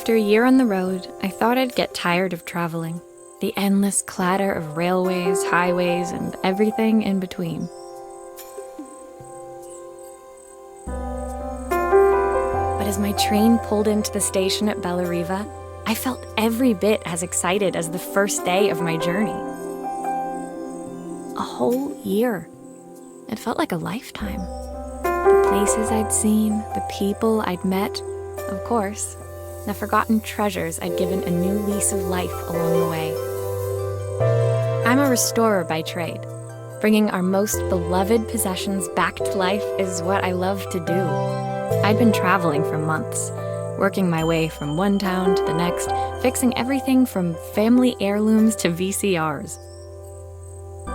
After a year on the road, I thought I'd get tired of traveling. The endless clatter of railways, highways, and everything in between. But as my train pulled into the station at Bellariva, I felt every bit as excited as the first day of my journey. A whole year. It felt like a lifetime. The places I'd seen, the people I'd met, of course, the forgotten treasures I'd given a new lease of life along the way. I'm a restorer by trade. Bringing our most beloved possessions back to life is what I love to do. I'd been traveling for months, working my way from one town to the next, fixing everything from family heirlooms to VCRs.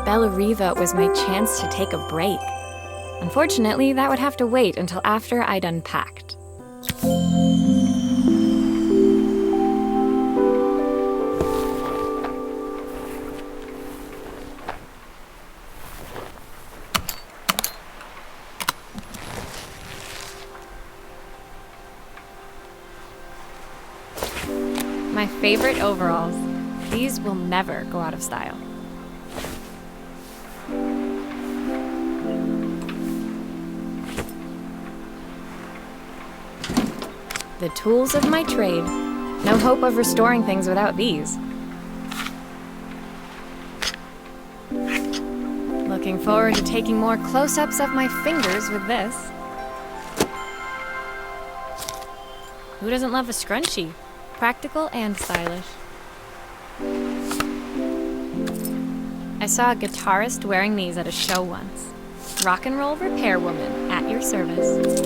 Bellariva was my chance to take a break. Unfortunately, that would have to wait until after I'd unpacked. My favorite overalls. These will never go out of style. The tools of my trade. No hope of restoring things without these. Looking forward to taking more close-ups of my fingers with this. Who doesn't love a scrunchie? Practical and stylish. I saw a guitarist wearing these at a show once. Rock and roll repair woman at your service.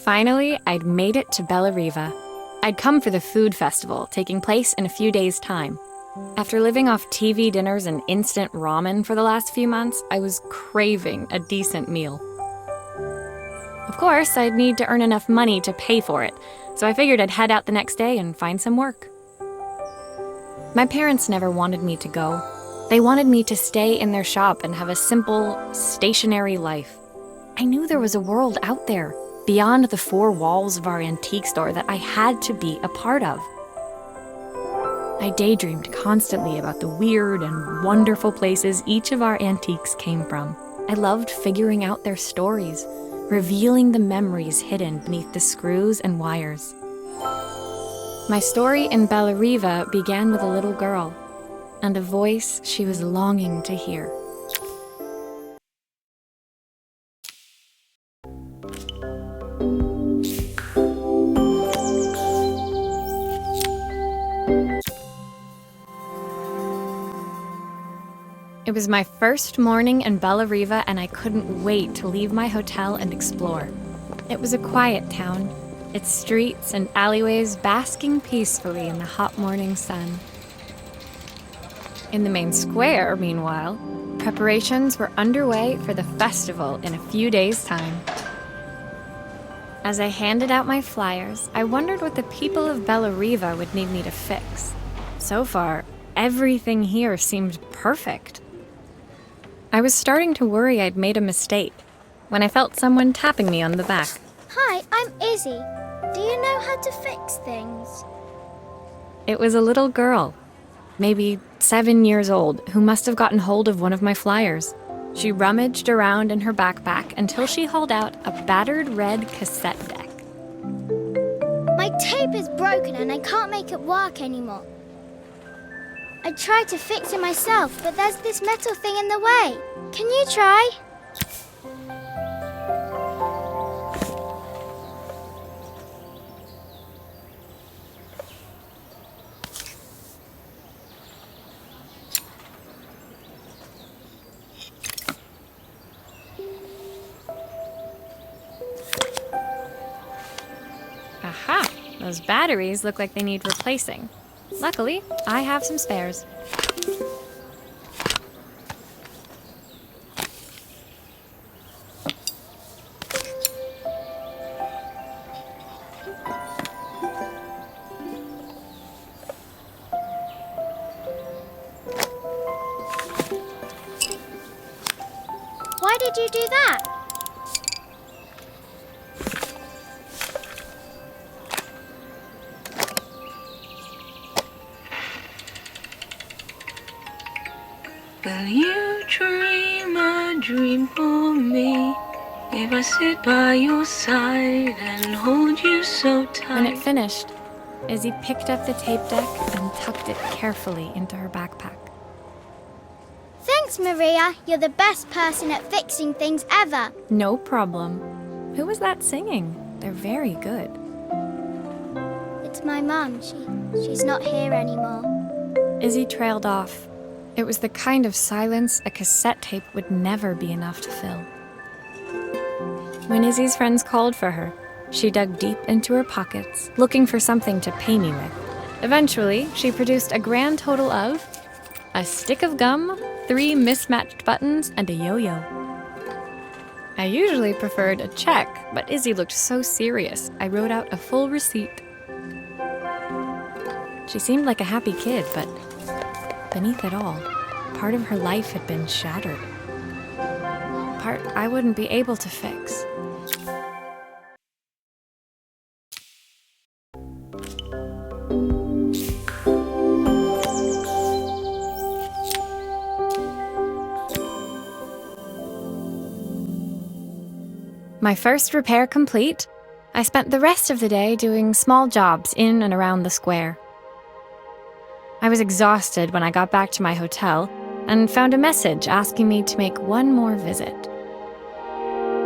Finally, I'd made it to Bellariva. I'd come for the food festival, taking place in a few days' time. After living off TV dinners and instant ramen for the last few months, I was craving a decent meal. Of course, I'd need to earn enough money to pay for it, so I figured I'd head out the next day and find some work. My parents never wanted me to go. They wanted me to stay in their shop and have a simple, stationary life. I knew there was a world out there, beyond the four walls of our antique store, that I had to be a part of. I daydreamed constantly about the weird and wonderful places each of our antiques came from. I loved figuring out their stories, revealing the memories hidden beneath the screws and wires. My story in Bellariva began with a little girl, and a voice she was longing to hear. It was my first morning in Bellariva, and I couldn't wait to leave my hotel and explore. It was a quiet town, its streets and alleyways basking peacefully in the hot morning sun. In the main square, meanwhile, preparations were underway for the festival in a few days' time. As I handed out my flyers, I wondered what the people of Bellariva would need me to fix. So far, everything here seemed perfect. I was starting to worry I'd made a mistake when I felt someone tapping me on the back. Hi, I'm Izzy. Do you know how to fix things? It was a little girl, maybe 7 years old, who must have gotten hold of one of my flyers. She rummaged around in her backpack until she hauled out a battered red cassette deck. My tape is broken and I can't make it work anymore. I tried to fix it myself, but there's this metal thing in the way. Can you try? Aha! Those batteries look like they need replacing. Luckily, I have some spares. Why did you do that? Will you dream a dream for me? If I sit by your side and hold you so tight. When it finished, Izzy picked up the tape deck and tucked it carefully into her backpack. Thanks, Maria. You're the best person at fixing things ever. No problem. Who was that singing? They're very good. It's my mum. She's not here anymore. Izzy trailed off. It was the kind of silence a cassette tape would never be enough to fill. When Izzy's friends called for her, she dug deep into her pockets, looking for something to pay me with. Eventually, she produced a grand total of a stick of gum, 3 mismatched buttons, and a yo-yo. I usually preferred a check, but Izzy looked so serious, I wrote out a full receipt. She seemed like a happy kid, but beneath it all, part of her life had been shattered. Part I wouldn't be able to fix. My first repair complete, I spent the rest of the day doing small jobs in and around the square. I was exhausted when I got back to my hotel and found a message asking me to make one more visit.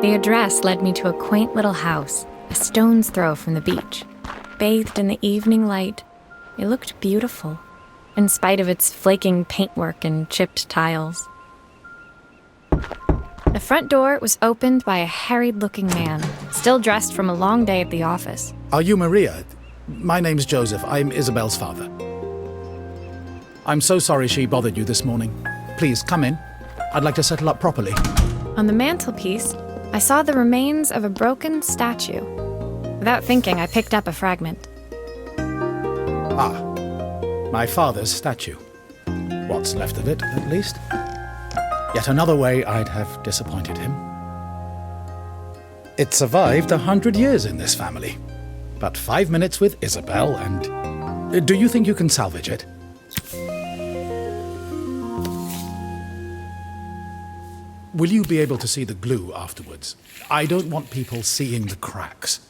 The address led me to a quaint little house, a stone's throw from the beach. Bathed in the evening light, it looked beautiful, in spite of its flaking paintwork and chipped tiles. The front door was opened by a harried-looking man, still dressed from a long day at the office. Are you Maria? My name's Joseph. I'm Isabel's father. I'm so sorry she bothered you this morning. Please, come in. I'd like to settle up properly. On the mantelpiece, I saw the remains of a broken statue. Without thinking, I picked up a fragment. Ah, my father's statue. What's left of it, at least. Yet another way I'd have disappointed him. It survived 100 years in this family. But 5 minutes with Isabel and... Do you think you can salvage it? Will you be able to see the glue afterwards? I don't want people seeing the cracks.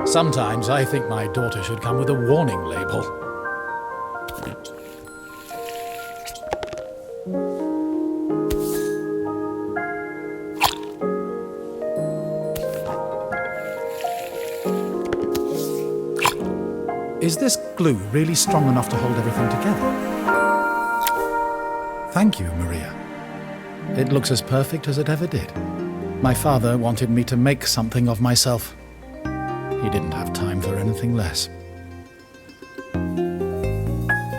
Sometimes I think my daughter should come with a warning label. Is this glue really strong enough to hold everything together? Thank you, Maria. It looks as perfect as it ever did. My father wanted me to make something of myself. He didn't have time for anything less.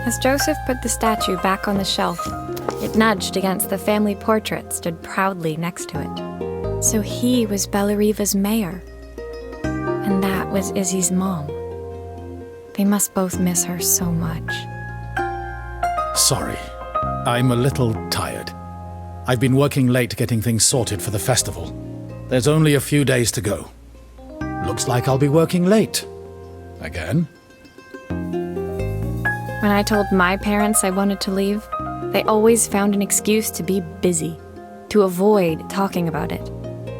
As Joseph put the statue back on the shelf, it nudged against the family portrait stood proudly next to it. So he was Bellariva's mayor. And that was Izzy's mom. They must both miss her so much. Sorry, I'm a little tired. I've been working late getting things sorted for the festival. There's only a few days to go. Looks like I'll be working late. Again. When I told my parents I wanted to leave, they always found an excuse to be busy, to avoid talking about it.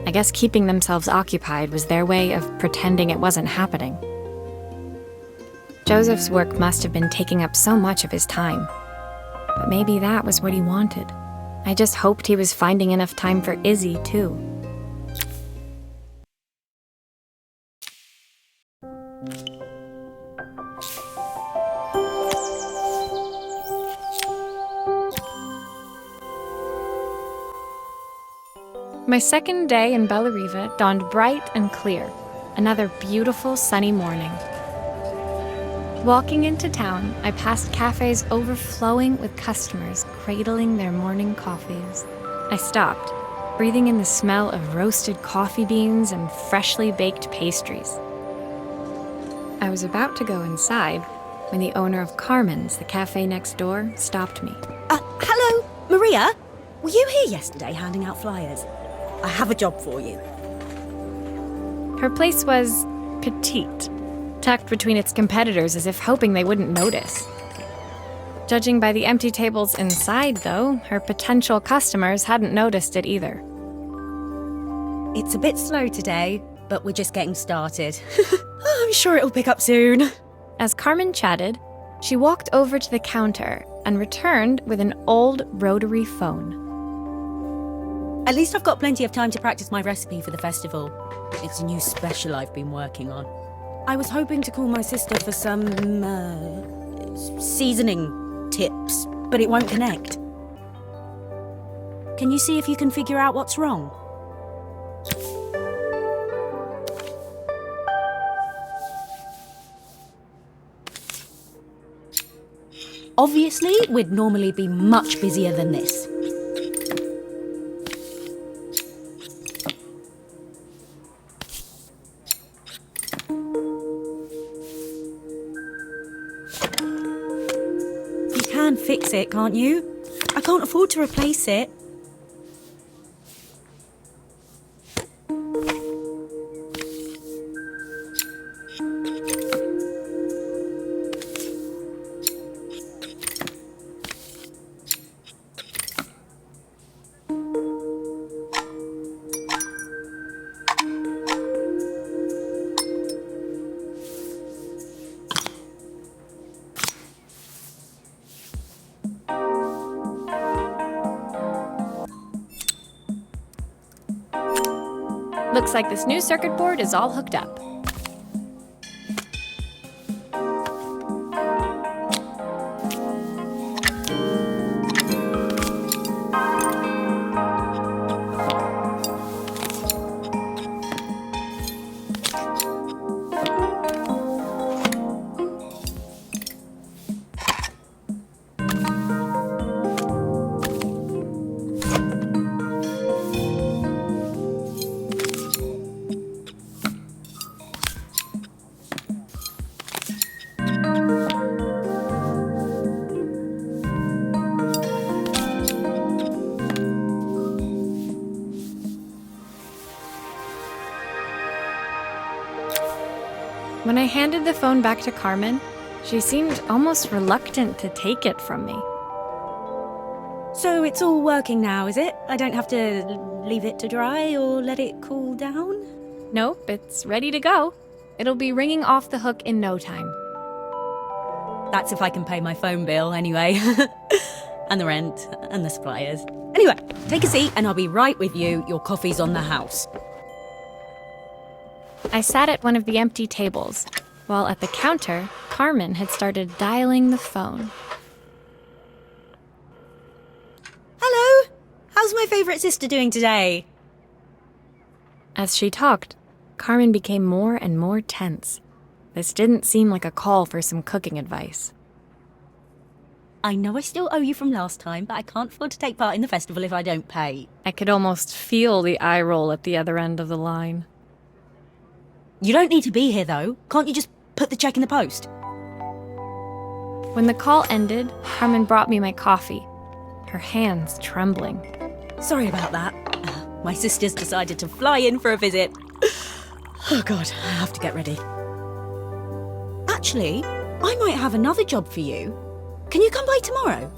I guess keeping themselves occupied was their way of pretending it wasn't happening. Joseph's work must have been taking up so much of his time. But maybe that was what he wanted. I just hoped he was finding enough time for Izzy, too. My second day in Bellariva dawned bright and clear, another beautiful sunny morning. Walking into town, I passed cafes overflowing with customers cradling their morning coffees. I stopped, breathing in the smell of roasted coffee beans and freshly baked pastries. I was about to go inside when the owner of Carmen's, the cafe next door, stopped me. Hello, Maria? Were you here yesterday handing out flyers? I have a job for you. Her place was petite, tucked between its competitors as if hoping they wouldn't notice. Judging by the empty tables inside, though, her potential customers hadn't noticed it either. It's a bit slow today, but we're just getting started. I'm sure it'll pick up soon. As Carmen chatted, she walked over to the counter and returned with an old rotary phone. At least I've got plenty of time to practice my recipe for the festival. It's a new special I've been working on. I was hoping to call my sister for some, seasoning tips, but it won't connect. Can you see if you can figure out what's wrong? Obviously, we'd normally be much busier than this. You can fix it, can't you? I can't afford to replace it. Looks like this new circuit board is all hooked up. When I handed the phone back to Carmen, she seemed almost reluctant to take it from me. So it's all working now, is it? I don't have to leave it to dry or let it cool down? Nope, it's ready to go. It'll be ringing off the hook in no time. That's if I can pay my phone bill anyway. And the rent and the suppliers. Anyway, take a seat and I'll be right with you. Your coffee's on the house. I sat at one of the empty tables, while at the counter, Carmen had started dialing the phone. Hello? How's my favourite sister doing today? As she talked, Carmen became more and more tense. This didn't seem like a call for some cooking advice. I know I still owe you from last time, but I can't afford to take part in the festival if I don't pay. I could almost feel the eye roll at the other end of the line. You don't need to be here, though. Can't you just put the check in the post? When the call ended, Carmen brought me my coffee, her hands trembling. Sorry about that. My sister's decided to fly in for a visit. Oh, God, I have to get ready. Actually, I might have another job for you. Can you come by tomorrow?